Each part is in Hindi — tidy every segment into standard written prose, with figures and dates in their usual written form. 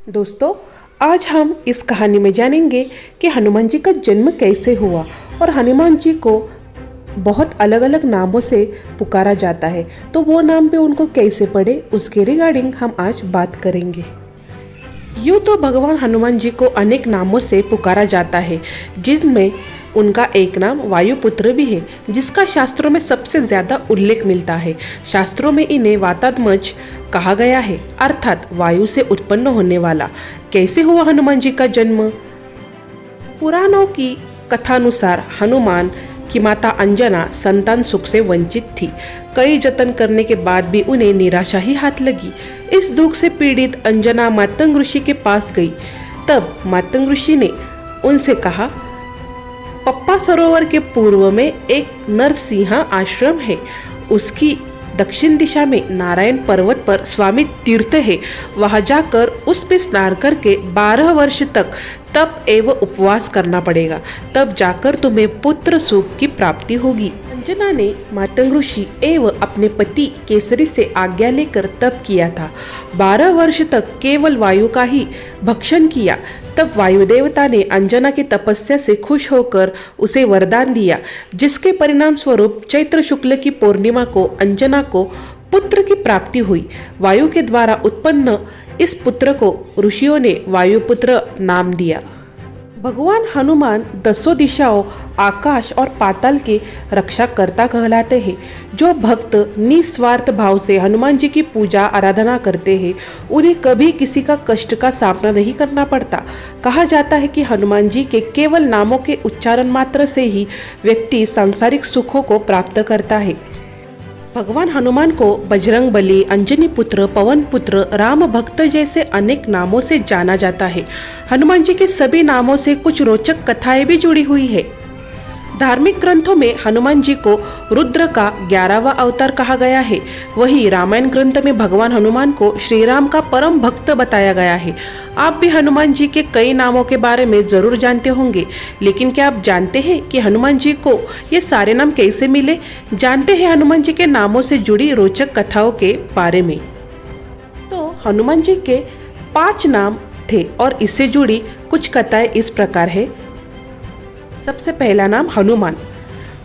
दोस्तों, आज हम इस कहानी में जानेंगे कि हनुमान जी का जन्म कैसे हुआ और हनुमान जी को बहुत अलग अलग नामों से पुकारा जाता है, तो वो नाम पे उनको कैसे पड़े उसके रिगार्डिंग हम आज बात करेंगे। यूँ तो भगवान हनुमान जी को अनेक नामों से पुकारा जाता है, जिनमें उनका एक नाम वायुपुत्र भी है, जिसका शास्त्रों में सबसे ज़्यादा उल्लेख मिलता है। शास्त्रों में इन्हें वातात्मज कहा गया है, अर्थात वायु से उत्पन्न होने वाला। कैसे हुआ हनुमान जी का जन्म? पुराणों की कथानुसार हनुमान की माता अंजना संतान सुख से वंचित थी। कई जतन करने के बाद भी उन्हें निराशा ही हाथ लगी। इस दुख से पीड़ित अंजना मातंग ऋषि के पास गई। तब मातंग ऋषि ने उनसे कहा, पप्पा सरोवर के पूर्व में एक नरसिंहा आश्रम है। उसकी दक्षिण दिशा में नारायण पर्वत पर स्वामी तीर्थ है। वहां जाकर उस पे स्नान करके 12 वर्ष तक तप एवं उपवास करना पड़ेगा, तब जाकर तुम्हें पुत्र सुख की प्राप्ति होगी। अंजना ने मातंग ऋषि एवं अपने पति केसरी से आज्ञा लेकर तप किया था। 12 वर्ष तक केवल वायु का ही भक्षण किया। तब वायु देवता ने अंजना की तपस्या से खुश होकर उसे वरदान दिया, जिसके परिणाम स्वरूप चैत्र शुक्ल की पूर्णिमा को अंजना को पुत्र की प्राप्ति हुई। वायु के द्वारा उत्पन्न इस पुत्र को ऋषियों ने वायुपुत्र नाम दिया। भगवान हनुमान 10 दिशाओं, आकाश और पाताल के रक्षा करता कहलाते हैं। जो भक्त निस्वार्थ भाव से हनुमान जी की पूजा आराधना करते हैं, उन्हें कभी किसी का कष्ट का सामना नहीं करना पड़ता। कहा जाता है कि हनुमान जी के केवल नामों के उच्चारण मात्र से ही व्यक्ति सांसारिक सुखों को प्राप्त करता है। भगवान हनुमान को बजरंग बली, अंजनी पुत्र, पवन पुत्र, राम भक्त जैसे अनेक नामों से जाना जाता है। हनुमान जी के सभी नामों से कुछ रोचक कथाएं भी जुड़ी हुई है। धार्मिक ग्रंथों में हनुमान जी को रुद्र का 11वां अवतार कहा गया है। वहीं रामायण ग्रंथ में भगवान हनुमान को श्री राम का परम भक्त बताया गया है। आप भी हनुमान जी के कई नामों के बारे में जरूर जानते होंगे, लेकिन क्या आप जानते हैं कि हनुमान जी को ये सारे नाम कैसे मिले? जानते हैं हनुमान जी के नामों से जुड़ी रोचक कथाओं के बारे में। तो हनुमान जी के 5 नाम थे और इससे जुड़ी कुछ कथाएं इस प्रकार है। सबसे पहला नाम हनुमान।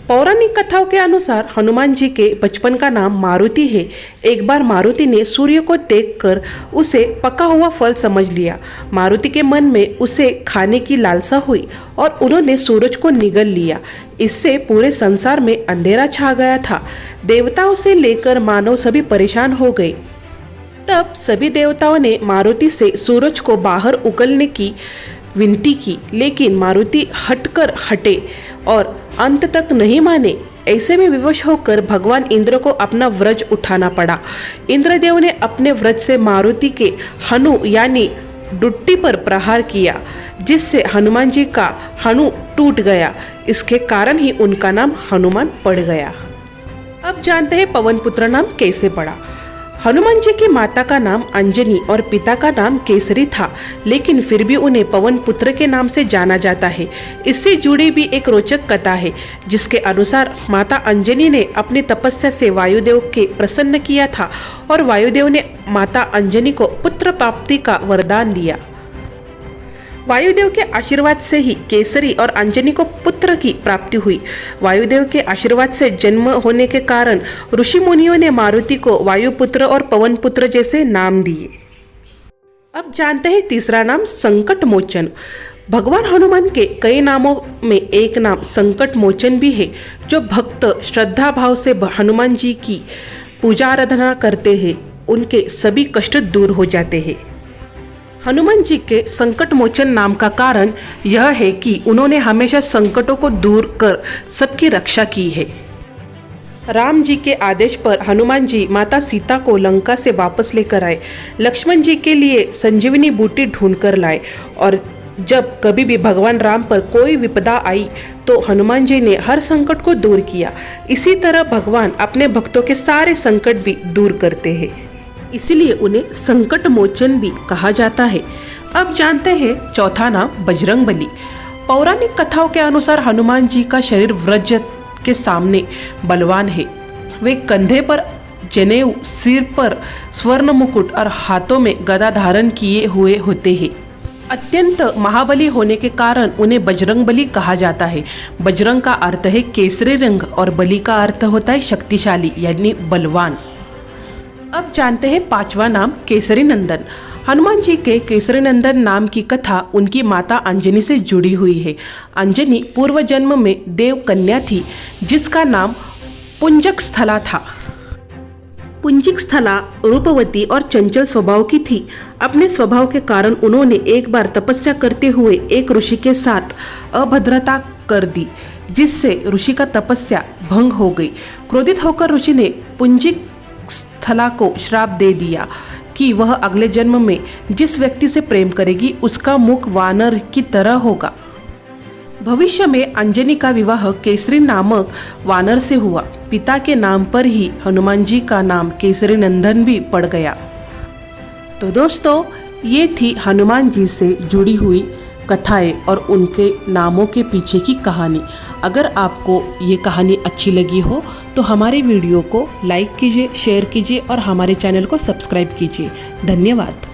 पौराणिक कथाओं के अनुसार हनुमान जी के बचपन का नाम मारुति है। एक बार मारुति ने सूर्य को देखकर उसे पका हुआ फल समझ लिया। मारुति के मन में उसे खाने की लालसा हुई और उन्होंने सूरज को निगल लिया। इससे पूरे संसार में अंधेरा छा गया था। देवताओं से लेकर मानव सभी परेशान हो गए। तब सभी देवताओं ने मारुति से सूरज को बाहर उगलने की विनती की, लेकिन मारुति हटे और अंत तक नहीं माने। ऐसे में विवश होकर भगवान इंद्र को अपना व्रज उठाना पड़ा। इंद्रदेव ने अपने व्रज से मारुति के हनु यानी डुट्टी पर प्रहार किया, जिससे हनुमान जी का हनु टूट गया। इसके कारण ही उनका नाम हनुमान पड़ गया। अब जानते हैं पवन पुत्र नाम कैसे पड़ा। हनुमान जी की माता का नाम अंजनी और पिता का नाम केसरी था, लेकिन फिर भी उन्हें पवन पुत्र के नाम से जाना जाता है। इससे जुड़ी भी एक रोचक कथा है, जिसके अनुसार माता अंजनी ने अपनी तपस्या से वायुदेव के प्रसन्न किया था और वायुदेव ने माता अंजनी को पुत्र प्राप्ति का वरदान दिया। वायुदेव के आशीर्वाद से ही केसरी और अंजनी को पुत्र की प्राप्ति हुई। वायुदेव के आशीर्वाद से जन्म होने के कारण ऋषि मुनियों ने मारुति को वायुपुत्र और पवन पुत्र जैसे नाम दिए। अब जानते हैं तीसरा नाम संकट मोचन। भगवान हनुमान के कई नामों में एक नाम संकट मोचन भी है। जो भक्त श्रद्धा भाव से हनुमान जी की पूजा आराधना करते हैं, उनके सभी कष्ट दूर हो जाते हैं। हनुमान जी के संकट मोचन नाम का कारण यह है कि उन्होंने हमेशा संकटों को दूर कर सबकी रक्षा की है। राम जी के आदेश पर हनुमान जी माता सीता को लंका से वापस लेकर आए। लक्ष्मण जी के लिए संजीवनी बूटी ढूंढकर लाए और जब कभी भी भगवान राम पर कोई विपदा आई तो हनुमान जी ने हर संकट को दूर किया। इसी तरह भगवान अपने भक्तों के सारे संकट भी दूर करते हैं, इसीलिए उन्हें संकट मोचन भी कहा जाता है। अब जानते हैं चौथा नाम बजरंग बली। पौराणिक कथाओं के अनुसार हनुमान जी का शरीर वज्र के सामने बलवान है। वे कंधे पर जनेऊ, सिर पर स्वर्ण मुकुट और हाथों में गदा धारण किए हुए होते हैं। अत्यंत महाबली होने के कारण उन्हें बजरंगबली कहा जाता है। बजरंग का अर्थ है केसरी रंग और बली का अर्थ होता है शक्तिशाली यानी बलवान। अब जानते हैं पांचवा नाम केसरी नंदन। हनुमान जी के केसरी नंदन नाम की कथा उनकी माता अंजनी से जुड़ी हुई है। अंजनी पूर्व जन्म में देव कन्या थी जिसका नाम पुंजक स्थला था। पुंजिक स्थला रूपवती और चंचल स्वभाव की थी। अपने स्वभाव के कारण उन्होंने एक बार तपस्या करते हुए एक ऋषि के साथ अभद्रता कर दी, जिससे ऋषि का तपस्या भंग हो गई। क्रोधित होकर ऋषि ने पुंजिक स्थला को श्राप दे दिया कि वह अगले जन्म में जिस व्यक्ति से प्रेम करेगी उसका मुख वानर की तरह होगा। भविष्य में अंजनी का विवाह केसरी नामक वानर से हुआ। पिता के नाम पर ही हनुमान जी का नाम केसरी नंदन भी पड़ गया। तो दोस्तों, ये थी हनुमान जी से जुड़ी हुई कथाएं और उनके नामों के पीछे की कहानी। अगर आपको ये कहानी अच्छी लगी हो तो हमारे वीडियो को लाइक कीजिए, शेयर कीजिए और हमारे चैनल को सब्सक्राइब कीजिए। धन्यवाद।